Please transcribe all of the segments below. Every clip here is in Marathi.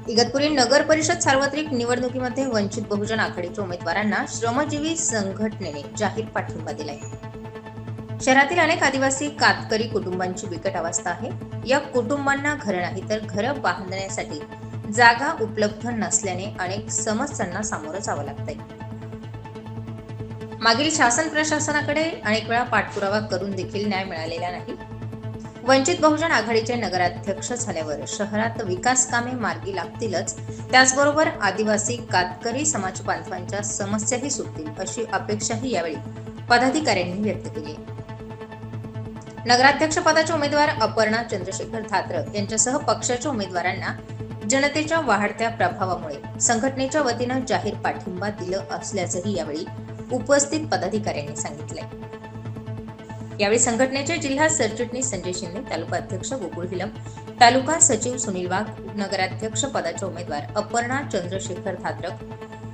इगतपुरी नगर परिषद सार्वत्रिक निवडणुकीमध्ये वंचित बहुजन आघाडीच्या उमेदवारांना श्रमजीवी संघटनेने जाहीर पाठिंबा दिलाय। शहरातील अनेक आदिवासी कातकरी कुटुंबांची बिकट अवस्था आहे। या कुटुंबांना घर नाही तर घर बांधण्यासाठी जागा उपलब्ध नसल्याने अनेक समस्यांना सामोरं जावं लागतंय। मागील शासन प्रशासनाकडे अनेक वेळा पाठपुरावा करून देखील न्याय मिळालेला नाही। वंचित बहुजन आघाडीचे नगराध्यक्ष झाल्यावर शहरात विकास कामे मार्गी लागतीलच, त्याचबरोबर आदिवासी कातकरी समाज बांधवांच्या समस्याही सुटतील अशी अपेक्षाही यावेळी पदाधिकाऱ्यांनी व्यक्त केली। नगराध्यक्ष पदाचे उमेदवार अपर्णा चंद्रशेखर धात्रक यांच्यासह पक्षाच्या उमेदवारांना जनतेच्या वाढत्या प्रभावामुळे संघटनेच्या वतीनं जाहीर पाठिंबा दिलं असल्याचंही यावेळी उपस्थित पदाधिकाऱ्यांनी सांगितलंय। यावेळी संघटनेचे जिल्हा सरचिटणीस संजय शिंदे, तालुका अध्यक्ष गोकुळ हिलम, तालुका सचिव सुनील वाघ, नगराध्यक्ष पदाचे उमेदवार अपर्णा चंद्रशेखर धात्रक,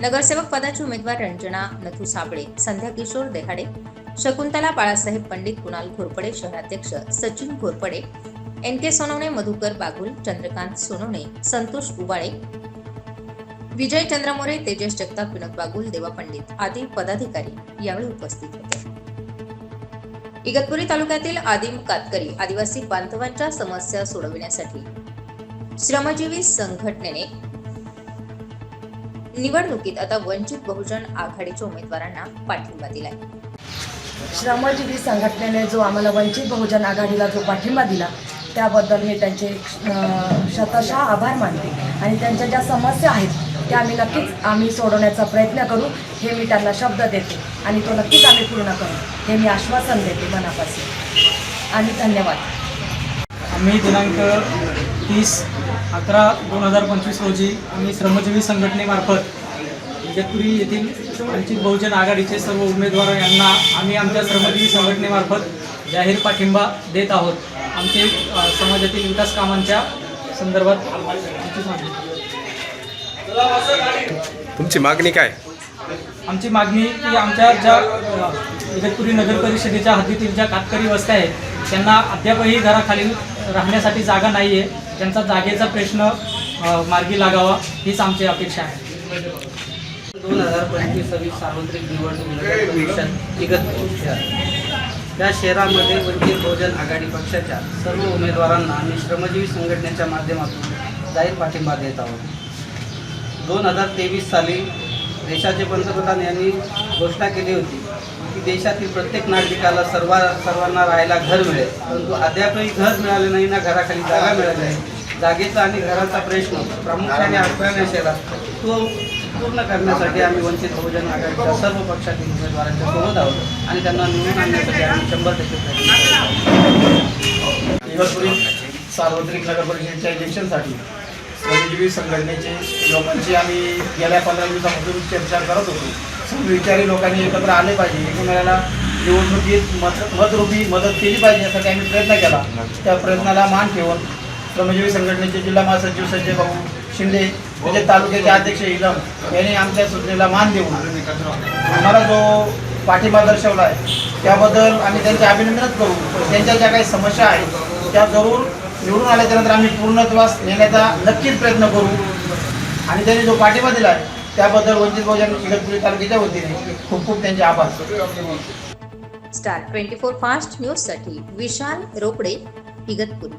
नगरसेवक पदाचे उमेदवार रंजना नथू साबळे, संध्या किशोर देहाडे, शकुंतला बाळासाहेब पंडित, कुणाल घोरपडे, शहराध्यक्ष सचिन घोरपडे, NK सोनवणे, मधुकर बागुल, चंद्रकांत सोनवणे, संतोष उबाळे, विजय चंद्रमोरे, तेजस जगताप, विनोद बागुल, देवा पंडित आदी पदाधिकारी यावेळी उपस्थित होते। इगतपुरी तालुक्यातील आदिम कातकरी आदिवासी बांधवांच्या समस्या सोडविण्यासाठी श्रमजीवी संघटनेने निवडणुकीत आता वंचित बहुजन आघाडीच्या उमेदवारांना पाठिंबा दिलाय। श्रमजीवी संघटनेने जो आम्हाला वंचित बहुजन आघाडीला जो पाठिंबा दिला त्याबद्दल मी त्यांचे शतशः आभार मानते आणि त्यांच्या ज्या समस्या आहेत त्या आम्ही सोडवण्याचा प्रयत्न करू हे मी त्यांना शब्द देते आणि तो नक्कीच आम्ही पूर्ण करू हे मी आश्वासन देते मनापासून आणि धन्यवाद। आम्ही दिनांक 30/11/2025 रोजी आम्ही श्रमजीवी संघटनेमार्फत इगतपुरी येथील वंचित बहुजन आघाडीचे सर्व उमेदवार यांना आम्ही आमच्या श्रमजीवी संघटनेमार्फत जाहीर पाठिंबा देत आहोत। आमचे समाजातील विकास कामांच्या संदर्भात तुमची मागणी काय? आमची मागणी की आमच्या ज्या इगतपुरी नगर परिषदेच्या हद्दीतील ज्या कातकरी वस्त्या आहेत त्यांना अद्यापही घराखाली राहण्यासाठी जागा नाही आहे, त्यांचा जागेचा प्रश्न मार्गी लागावा हीच आमची अपेक्षा आहे। 2025 सार्वत्रिक निवडणूक नगर परिषद इगतपुरी शहर या शहरामध्ये वंचित बहुजन आघाडी पक्षाच्या सर्व उमेदवारांना आम्ही श्रमजीवी संघटनेच्या माध्यमातून जाहीर पाठिंबा देत आहोत। 2023 साली देशाचे पंतप्रधान यांनी घोषणा केली होती की देशातील प्रत्येक नागरिकाला सर्वांना राहायला घर मिळेल, परंतु अद्यापही घर मिळाले नाही ना घराखाली जागा मिळाली नाही। जागेचा आणि घराचा प्रश्न प्रामुख्याने अडथळा शहरात तो पूर्ण करण्यासाठी आम्ही वंचित बहुजन आघाडीच्या सर्व पक्षातील उमेदवारांच्या सोबत आहोत आणि त्यांना निवडून आणण्यासाठी आम्ही 100% प्रयत्न करतो। इगतपुरी सार्वत्रिक नगर परिषदेच्या इलेक्शनसाठी श्रमजीवी संघटनेचे लोकांची आम्ही गेल्या 15 दिवसापासून चर्चा करत होतो। सर्व विचारी लोकांनी एकत्र आले पाहिजे, एकमेकाला निवडणुकीत मतरूपी मदत केली पाहिजे यासाठी आम्ही प्रयत्न केला। त्या प्रयत्नाला मान ठेवून श्रमजीवी संघटनेचे जिल्हा महासचिव संजय भाऊ शिंदे, म्हणजे तालुक्याचे अध्यक्ष इलम यांनी आमच्या सूचनेला मान देऊन आम्हाला जो पाठिंबा दर्शवला आहे त्याबद्दल आम्ही त्यांचे अभिनंदनच करू। त्यांच्या ज्या काही समस्या आहेत त्या जरूर निवडून आल्याच्यानंतर आम्ही पूर्णत्वास नेण्याचा नक्कीच प्रयत्न करू आणि त्यांनी जो पाठिंबा दिला आहे त्याबद्दल वंचित बहुजन इगतपुरी तालुक्याच्या वतीने खूप खूप त्यांचे आभार। स्टार 24 फास्ट न्यूज साठी विशाल रोकडे, इगतपुरी।